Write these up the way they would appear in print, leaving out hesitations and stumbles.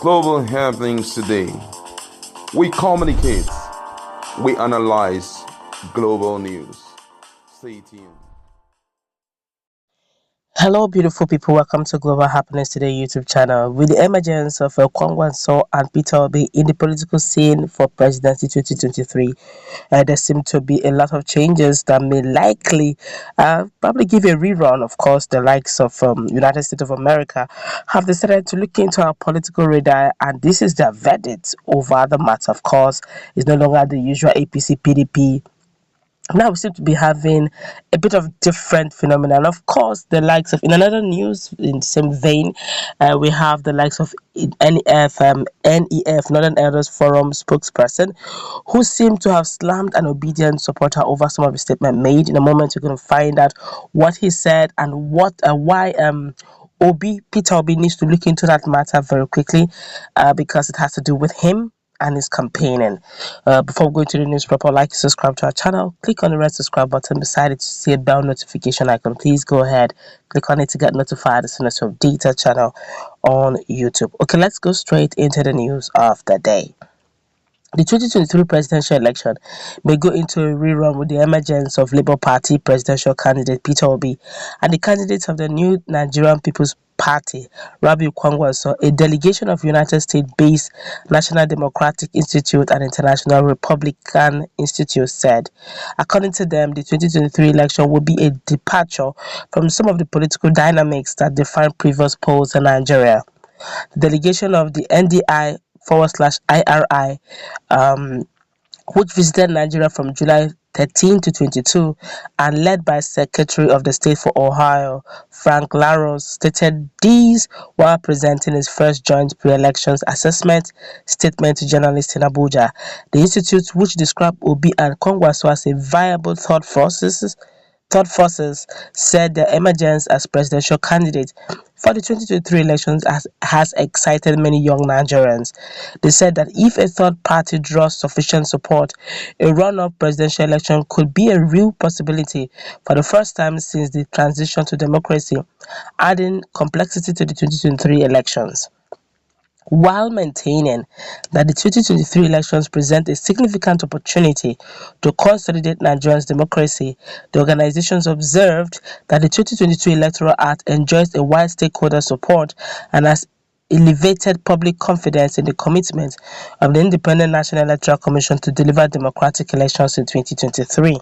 global happenings today. We communicate, we analyze global news. Stay tuned. Hello, beautiful people. Welcome to Global Happiness Today YouTube channel. With the emergence of Kwankwaso and PeterObi in the political scene for presidency 2023, there seem to be a lot of changes that may likely probably give a rerun. Of course, the likes of United States of America have decided to look into our political radar, and this is their verdict over the matter. Of course, it's no longer the usual APC PDP. Now we seem to be having a bit of different phenomenon. Of course, the likes of, in another news in the same vein, we have the likes of NEF, Northern Elders Forum spokesperson, who seemed to have slammed an obedient supporter over some of the statement made. In a moment, you're going to find out what he said and why PeterObi needs to look into that matter very quickly, because it has to do with him and his campaigning. Before we go into the news proper, like and subscribe to our channel. Click on the red subscribe button beside it to see a bell notification icon. Please go ahead, click on it to get notified as soon as we update our channel on YouTube. Okay, let's go straight into the news of the day. The 2023 presidential election may go into a rerun with the emergence of Labour Party presidential candidate PeterObi and the candidates of the new Nigerian People's Party, Kwankwaso. A delegation of United States-based National Democratic Institute and International Republican Institute said, according to them, the 2023 election will be a departure from some of the political dynamics that defined previous polls in Nigeria. The delegation of the NDI/IRI, which visited Nigeria from July 13 to 22 and led by Secretary of the State for Ohio, Frank Laros, stated these while presenting his first joint pre-elections assessment statement to journalists in Abuja. The institute, which described Obi and Kwankwaso as a viable third forces, said their emergence as presidential candidate for the 2023 elections has excited many young Nigerians. They said that if a third party draws sufficient support, a runoff presidential election could be a real possibility for the first time since the transition to democracy, adding complexity to the 2023 elections. While maintaining that the 2023 elections present a significant opportunity to consolidate Nigeria's democracy, the organizations observed that the 2022 Electoral Act enjoys a wide stakeholder support and has elevated public confidence in the commitment of the Independent National Electoral Commission to deliver democratic elections in 2023.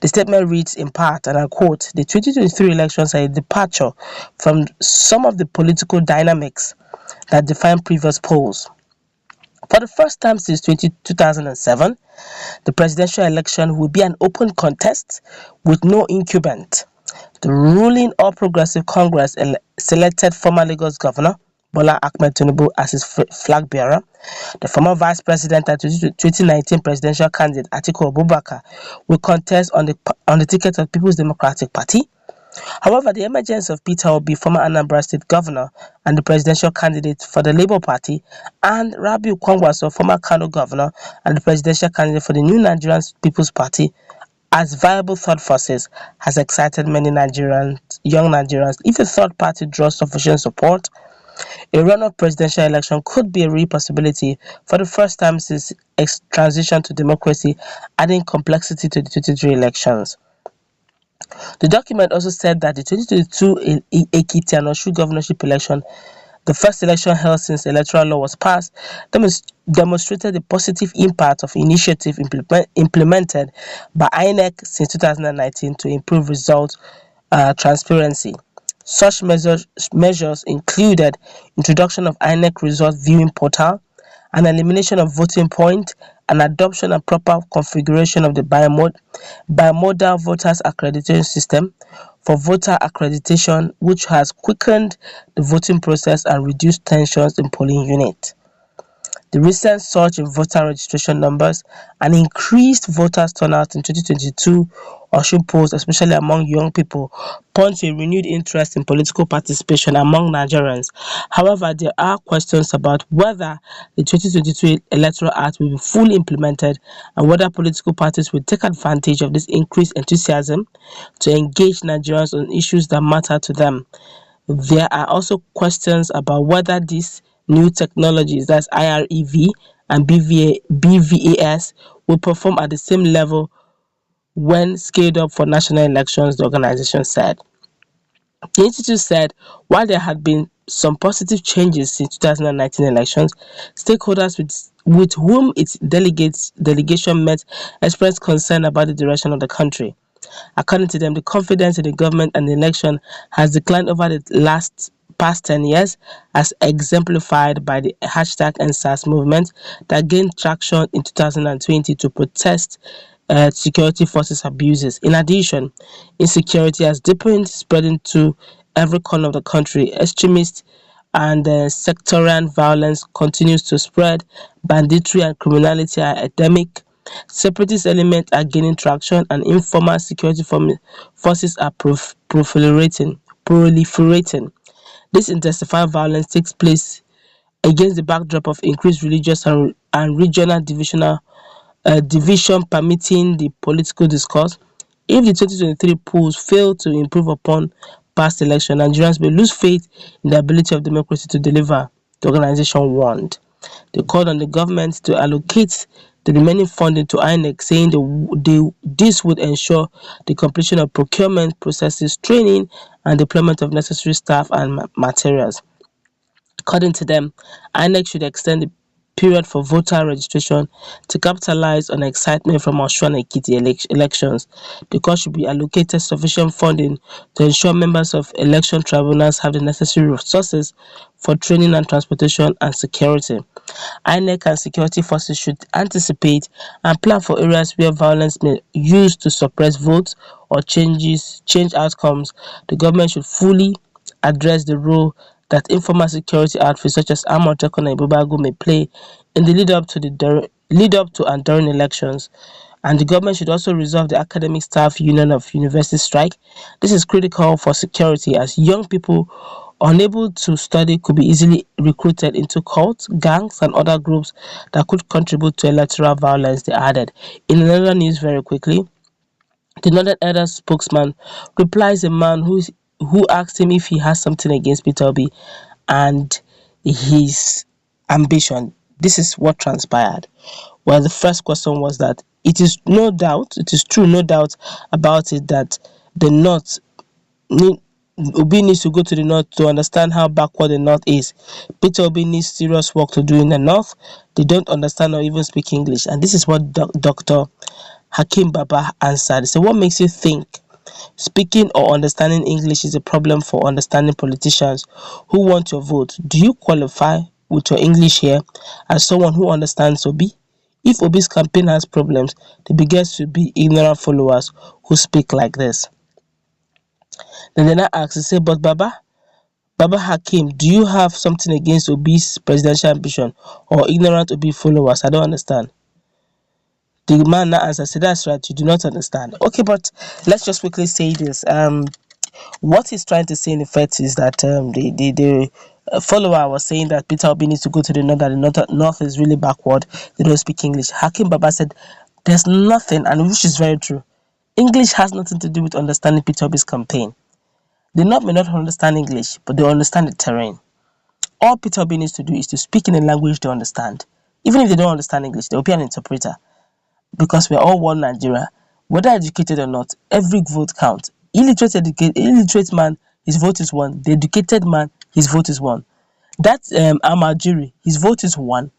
The statement reads in part, and I quote, "The 2023 elections are a departure from some of the political dynamics that define previous polls. For the first time since 2007, the presidential election will be an open contest with no incumbent. The ruling All Progressive Congress selected former Lagos Governor Bola Ahmed Tinubu as its flag bearer. The former Vice President and 2019 presidential candidate Atiku Abubakar will contest on the ticket of People's Democratic Party. However, the emergence of PeterObi, former Anambra State Governor and the presidential candidate for the Labour Party, and Rabiu Kwankwaso, former Kano Governor and the presidential candidate for the new Nigerian People's Party, as viable third forces, has excited many young Nigerians. If a third party draws sufficient support, a runoff presidential election could be a real possibility for the first time since its transition to democracy, adding complexity to the 2023 elections. The document also said that the 2022 Ekiti and Osun governorship election, the first election held since the electoral law was passed, demonstrated the positive impact of initiative implemented by INEC since 2019 to improve result transparency. Such measures included introduction of INEC result viewing portal, an elimination of voting point, an adoption and proper configuration of the bimodal voters accreditation system for voter accreditation, which has quickened the voting process and reduced tensions in polling units. The recent surge in voter registration numbers and increased voters turnout in 2022 Osun polls, especially among young people, point to a renewed interest in political participation among Nigerians. However, there are questions about whether the 2022 Electoral Act will be fully implemented and whether political parties will take advantage of this increased enthusiasm to engage Nigerians on issues that matter to them. There are also questions about whether this new technologies, that's IREV and BVAS, will perform at the same level when scaled up for national elections, the organization said. The institute said while there had been some positive changes since 2019 elections, stakeholders with whom its delegation met expressed concern about the direction of the country. According to them, the confidence in the government and the election has declined over the past 10 years, as exemplified by the #EndSARS movement that gained traction in 2020 to protest security forces abuses. In addition, insecurity has deepened, spreading to every corner of the country. Extremist and sectarian violence continues to spread. Banditry and criminality are endemic. Separatist elements are gaining traction, and informal security forces are proliferating. This intensified violence takes place against the backdrop of increased religious and regional division permeating the political discourse. If the 2023 polls fail to improve upon past elections, Nigerians may lose faith in the ability of democracy to deliver, the organization warned. They called on the government to allocate the remaining funding to INEC, saying this would ensure the completion of procurement processes, training, and deployment of necessary staff and materials. According to them, INEC should extend the period for voter registration to capitalize on excitement from Osun and Ekiti elections. The court should be allocated sufficient funding to ensure members of election tribunals have the necessary resources for training and transportation and security. INEC and security forces should anticipate and plan for areas where violence may use to suppress votes or change outcomes. The government should fully address the role that informal security outfits such as Amotekun and Ibubago may play in the lead up to and during elections. And the government should also resolve the academic staff union of university strike. This is critical for security, as young people unable to study could be easily recruited into cults, gangs, and other groups that could contribute to electoral violence, they added. In another news, very quickly, the Northern Elders spokesman replies a man who asked him if he has something against PeterObi and his ambition. This is what transpired. Well, the first question was that it is true, no doubt about it, that the North Obi needs to go to the North to understand how backward the North is. PeterObi needs serious work to do in the North. They don't understand or even speak English. And this is what Dr. Hakim Baba answered. He said, what makes you think speaking or understanding English is a problem for understanding politicians who want your vote? Do you qualify with your English here as someone who understands Obi? If Obi's campaign has problems, the biggest should be ignorant followers who speak like this. Then they now asked, he said, but Baba Hakim, do you have something against Obi's presidential ambition or ignorant Obi followers? I don't understand. The man now answered, said, that's right, you do not understand. Okay, but let's just quickly say this. What he's trying to say in effect is that the follower was saying that PeterObi needs to go to the North, that the North is really backward, they don't speak English. Hakim Baba said, there's nothing, and which is very true. English has nothing to do with understanding PeterObi's campaign. The North may not understand English, but they understand the terrain. All PeterObi needs to do is to speak in a language they understand. Even if they don't understand English, there will be an interpreter. Because we're all one Nigeria, whether educated or not, every vote counts. Illiterate man, his vote is one. The educated man, his vote is one. That Amajiri, his vote is one.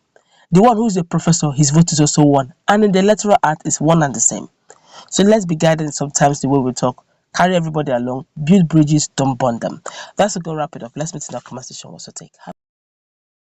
The one who's a professor, his vote is also one. And in the electoral act, is one and the same. So let's be guided sometimes the way we talk. Carry everybody along, build bridges, don't burn them. That's going to wrap it up. Let's meet in our conversation. What's your take?